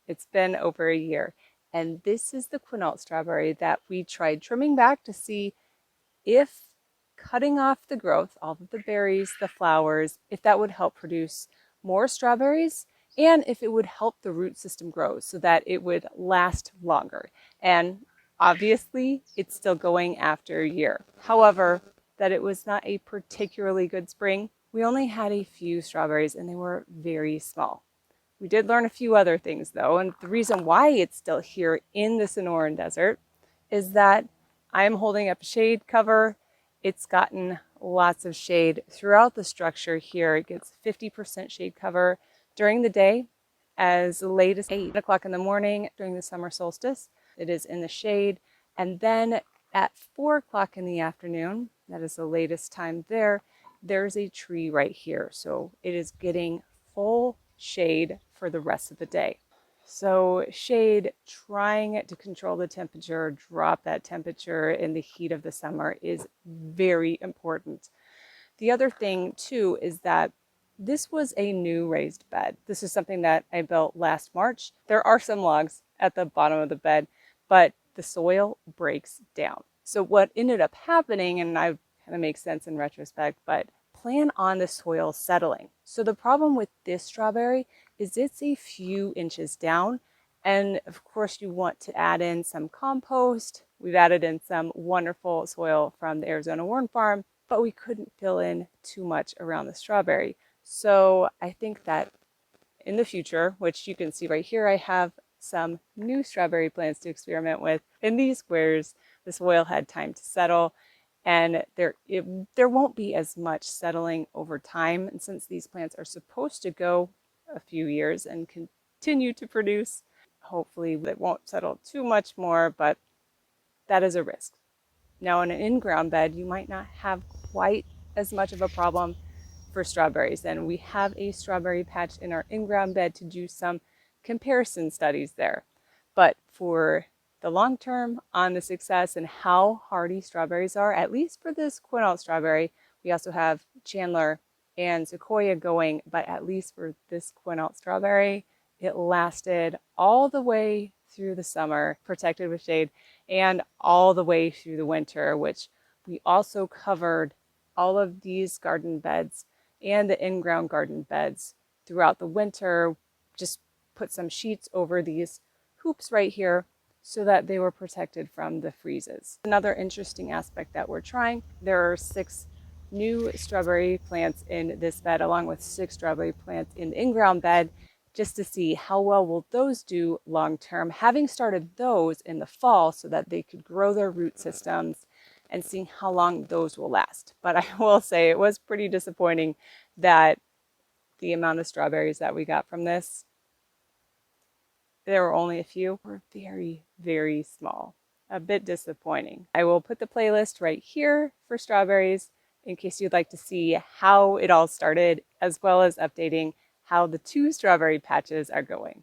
It's been over a year. And this is the Quinault strawberry that we tried trimming back to see if cutting off the growth, all of the berries, the flowers, if that would help produce more strawberries and if it would help the root system grow so that it would last longer. And obviously, it's still going after a year. However, that it was not a particularly good spring. We only had a few strawberries and they were very small. We did learn a few other things though, and the reason why it's still here in the Sonoran Desert is that I'm holding up a shade cover. It's gotten lots of shade throughout the structure here. It gets 50% shade cover during the day as late as 8 o'clock in the morning during the summer solstice. It is in the shade. And then at 4 o'clock in the afternoon, that is the latest time there, there's a tree right here. So it is getting full shade for the rest of the day. So shade, trying to control the temperature, drop that temperature in the heat of the summer is very important. The other thing too is that this was a new raised bed. This is something that I built last March. There are some logs at the bottom of the bed, but the soil breaks down. So what ended up happening, and I kind of makes sense in retrospect, but plan on the soil settling. So the problem with this strawberry is it's a few inches down. And of course you want to add in some compost. We've added in some wonderful soil from the Arizona Worm Farm, but we couldn't fill in too much around the strawberry. So I think that in the future, which you can see right here, I have some new strawberry plants to experiment with. In these squares, the soil had time to settle and there won't be as much settling over time. And since these plants are supposed to go a few years and continue to produce, hopefully it won't settle too much more, but that is a risk. Now in an in-ground bed, you might not have quite as much of a problem for strawberries. And we have a strawberry patch in our in-ground bed to do some comparison studies there. But for the long term on the success and how hardy strawberries are, at least for this Quinault strawberry, we also have Chandler and Sequoia going, but at least for this Quinault strawberry, it lasted all the way through the summer, protected with shade, and all the way through the winter, which we also covered all of these garden beds and the in-ground garden beds throughout the winter. Just put some sheets over these hoops right here so that they were protected from the freezes. Another interesting aspect that we're trying, there are 6 new strawberry plants in this bed along with 6 strawberry plants in the in-ground bed, just to see how well will those do long term, having started those in the fall so that they could grow their root systems and seeing how long those will last. But I will say it was pretty disappointing that the amount of strawberries that we got from this, there were only a few, were very, very small. A bit disappointing. I will put the playlist right here for strawberries in case you'd like to see how it all started, as well as updating how the 2 strawberry patches are going.